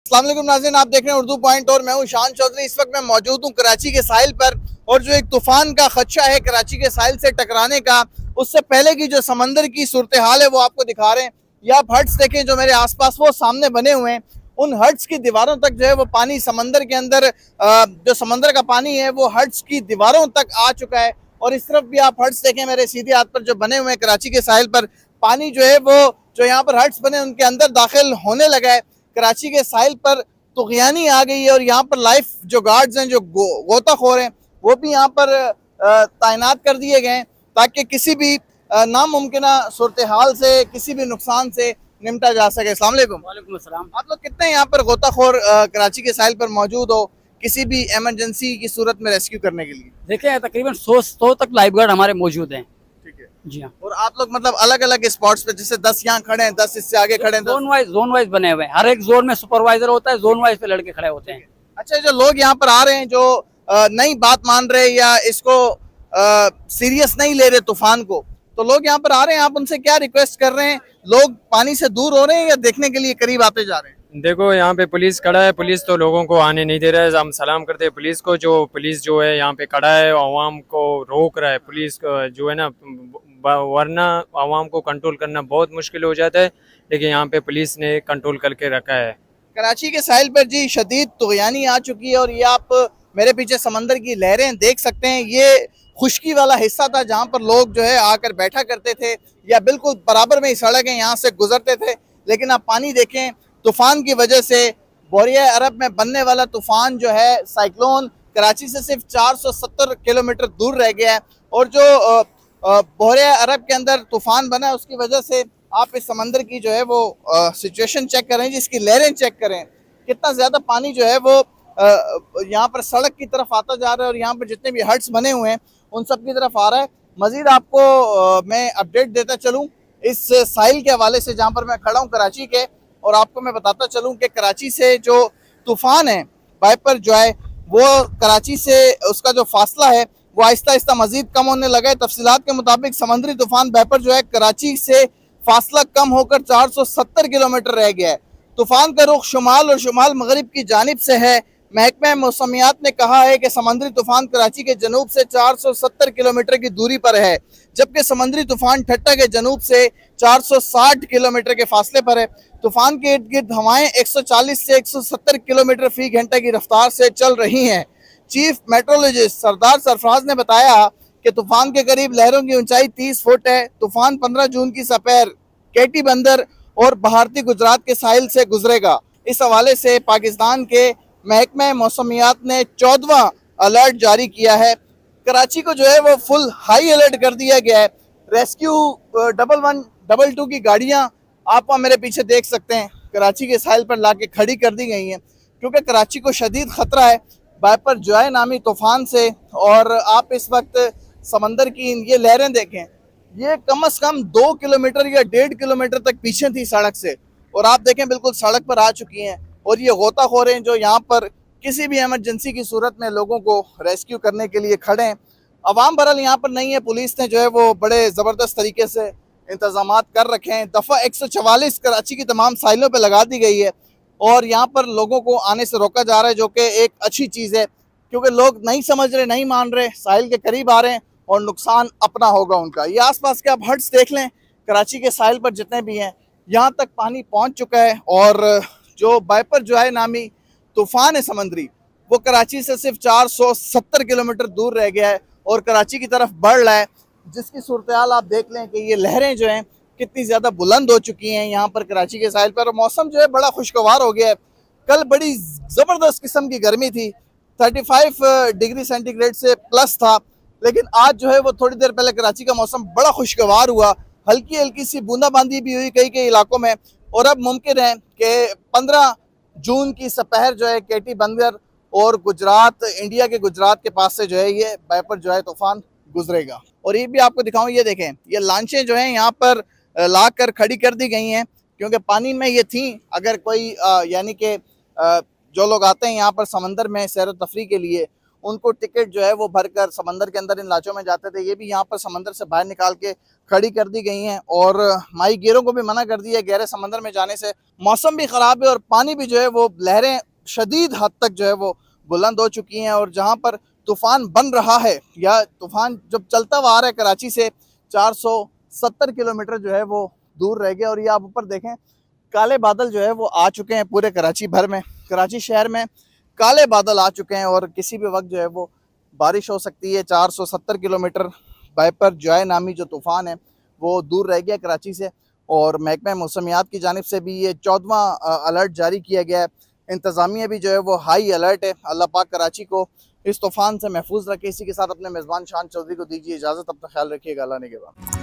अस्सलाम वालेकुम नाज़रीन, आप देख रहे हैं उर्दू पॉइंट और मैं हूं शान चौधरी। इस वक्त मैं मौजूद हूं कराची के साहिल पर और जो एक तूफान का खदशा है कराची के साहिल से टकराने का, उससे पहले की जो समंदर की सूरत हाल है वो आपको दिखा रहे हैं। ये आप हट्स देखें जो मेरे आसपास वो सामने बने हुए हैं, उन हट्स की दीवारों तक जो है वो पानी समंदर के अंदर जो समंदर का पानी है वो हट्स की दीवारों तक आ चुका है। और इस तरफ भी आप हट्स देखें मेरे सीधे हाथ पर जो बने हुए हैं कराची के साहिल पर, पानी जो है वो जो यहाँ पर हट्स बने उनके अंदर दाखिल होने लगा है। कराची के साहिल पर तुगयानी आ गई है और यहाँ पर लाइफ जो गार्ड्स हैं, जो गोताखोर हैं, वो भी यहाँ पर तैनात कर दिए गए हैं ताकि किसी भी नामुमकिन सूरत हाल से, किसी भी नुकसान से निपटा जा सके। अस्सलाम वालेकुम। वालेकुम अस्सलाम। आप लोग कितने यहाँ पर गोताखोर कराची के साहिल पर मौजूद हो किसी भी इमरजेंसी की सूरत में रेस्क्यू करने के लिए? देखिए तकरीबन 100 तक लाइफ गार्ड हमारे मौजूद हैं। ठीक है जी हाँ। और आप लोग मतलब अलग अलग स्पॉट्स पे, जैसे 10 यहाँ खड़े हैं, 10 इससे आगे खड़े हैं, 10 जोन वाइज बने हुए हैं। हर एक जोन में सुपरवाइजर होता है, जोन वाइज पे लड़के खड़े होते हैं। अच्छा, जो लोग यहाँ पर आ रहे हैं जो नई बात मान रहे या इसको सीरियस नहीं ले रहे तूफान को, तो लोग यहाँ पर आ रहे हैं, आप उनसे क्या रिक्वेस्ट कर रहे हैं? लोग पानी से दूर हो रहे हैं या देखने के लिए करीब आते जा रहे हैं? देखो यहाँ पे पुलिस खड़ा है, पुलिस तो लोगों को आने नहीं दे रहा है। हम सलाम करते हैं पुलिस को, जो पुलिस जो है यहाँ पे खड़ा है, आवाम को रोक रहा है। पुलिस को जो है ना, वरना आवाम को कंट्रोल करना बहुत मुश्किल हो जाता है, लेकिन यहाँ पे पुलिस ने कंट्रोल करके रखा है। कराची के साहिल पर जी शदीद तुगयानी आ चुकी है और ये आप मेरे पीछे समंदर की लहरें देख सकते हैं। ये खुश्की वाला हिस्सा था जहाँ पर लोग जो है आकर बैठा करते थे या बिल्कुल बराबर में ही सड़क है, यहाँ से गुजरते थे। लेकिन आप पानी देखें, तूफान की वजह से बोरिया अरब में बनने वाला तूफान जो है साइक्लोन कराची से सिर्फ 470 किलोमीटर दूर रह गया है। और जो बोरिया अरब के अंदर तूफान बना है उसकी वजह से आप इस समंदर की जो है वो सिचुएशन चेक करें, जिसकी लहरें चेक करें, कितना ज़्यादा पानी जो है वो यहाँ पर सड़क की तरफ आता जा रहा है और यहाँ पर जितने भी हट्स बने हुए हैं उन सब की तरफ आ रहा है। मज़ीद आपको मैं अपडेट देता चलूँ इस साहिल के हवाले से जहाँ पर मैं खड़ा हूँ कराची के, और आपको मैं बताता चलूँ कि कराची से जो तूफ़ान है वाइपर जो है वो कराची से उसका जो फासला है वो आहिस्ता आहिस्ता मज़ीद कम होने लगा है। तफसीलात के मुताबिक समंदरी तूफ़ान वाइपर जो है कराची से फासला कम होकर 470 किलोमीटर रह गया है। तूफ़ान का रुख शुमाल और शुमाल मगरिब की जानिब से है। महकमा मौसमियात ने कहा है कि समंदरी तूफ़ान कराची के जनूब से 470 किलोमीटर की दूरी पर है, जबकि समंदरी तूफ़ान ठट्टा के जनूब से 460 किलोमीटर के फासले पर है। तूफ़ान के इर्द गिर्द हवाएं 140 से 170 किलोमीटर फी घंटे की रफ्तार से चल रही हैं। चीफ मेट्रोलॉजिस्ट सरदार सरफराज ने बताया कि तूफ़ान के करीब लहरों की ऊंचाई 30 फुट है। तूफ़ान 15 जून की सपहर केटी बंदर और भारतीय गुजरात के साहिल से गुजरेगा। इस हवाले से पाकिस्तान के महकमा मौसमियात ने 14वां अलर्ट जारी किया है। कराची को जो है वो फुल हाई अलर्ट कर दिया गया है। रेस्क्यू 1122 की गाड़ियां आप मेरे पीछे देख सकते हैं कराची के साहिल पर लाके खड़ी कर दी गई हैं, क्योंकि कराची को शदीद ख़तरा है वाइपर जोय नामी तूफ़ान से। और आप इस वक्त समंदर की ये लहरें देखें, ये कम से कम 2 किलोमीटर या 1.5 किलोमीटर तक पीछे थी सड़क से, और आप देखें बिल्कुल सड़क पर आ चुकी हैं। और ये गोताखोर हैं जो यहाँ पर किसी भी इमरजेंसी की सूरत में लोगों को रेस्क्यू करने के लिए खड़े हैं। अवाम बहरहाल यहाँ पर नहीं है, पुलिस ने जो है वो बड़े ज़बरदस्त तरीके से इंतजामात कर रखे हैं। दफ़ा 144 कराची की तमाम साहिलों पर लगा दी गई है और यहाँ पर लोगों को आने से रोका जा रहा है, जो कि एक अच्छी चीज़ है, क्योंकि लोग नहीं समझ रहे, नहीं मान रहे, साहिल के करीब आ रहे हैं और नुकसान अपना होगा उनका। ये आसपास के आप हट्स देख लें कराची के साहिल पर जितने भी हैं, यहाँ तक पानी पहुँच चुका है। और जो वाइपर जो है नामी तूफ़ान है समंदरी, वो कराची से सिर्फ 470 किलोमीटर दूर रह गया है और कराची की तरफ बढ़ रहा है, जिसकी सूरत हाल आप देख लें कि ये लहरें जो हैं कितनी ज़्यादा बुलंद हो चुकी हैं यहाँ पर कराची के साहिल पर। मौसम जो है बड़ा खुशगवार हो गया है। कल बड़ी ज़बरदस्त किस्म की गर्मी थी, 35 डिग्री सेंटीग्रेड से प्लस था, लेकिन आज जो है वो थोड़ी देर पहले कराची का मौसम बड़ा खुशगवार हुआ। हल्की हल्की सी बूंदाबांदी भी हुई कई कई इलाकों में। और अब मुमकिन है कि 15 जून की सपहर जो है केटी बंदर और गुजरात, इंडिया के गुजरात के पास से जो है ये वाइपर जो है तूफान गुजरेगा। और ये भी आपको दिखाऊं, ये देखें, ये लांचें जो हैं यहाँ पर ला कर खड़ी कर दी गई हैं, क्योंकि पानी में ये थी। अगर कोई यानी कि जो लोग आते हैं यहाँ पर समंदर में सैर तफरी के लिए, उनको टिकट जो है वो भरकर समंदर के अंदर इन लाचों में जाते थे, ये भी यहाँ पर समंदर से बाहर निकाल के खड़ी कर दी गई हैं और माही गिरों को भी मना कर दिया गहरे समंदर में जाने से। मौसम भी ख़राब है और पानी भी जो है वो लहरें शदीद हद तक जो है वो बुलंद हो चुकी हैं और जहाँ पर तूफ़ान बन रहा है या तूफ़ान जब चलता हुआ आ रहा है कराची से 470 किलोमीटर जो है वो दूर रह गया। और ये आप ऊपर देखें काले बादल जो है वो आ चुके हैं पूरे कराची भर में, कराची शहर में काले बादल आ चुके हैं और किसी भी वक्त जो है वो बारिश हो सकती है। 470 किलोमीटर वाइपर जॉय नामी जो तूफ़ान है वो दूर रह गया कराची से और महकमा मौसमियात की जानिब से भी ये 14वां अलर्ट जारी किया गया है। इंतज़ामिया भी जो है वो हाई अलर्ट है। अल्लाह पाक कराची को इस तूफ़ान से महफूज रखे। इसी के साथ अपने मेज़बान शान चौधरी को दीजिए इजाज़त। अपना ख्याल रखिएगा। अल्लाह ने के बाद।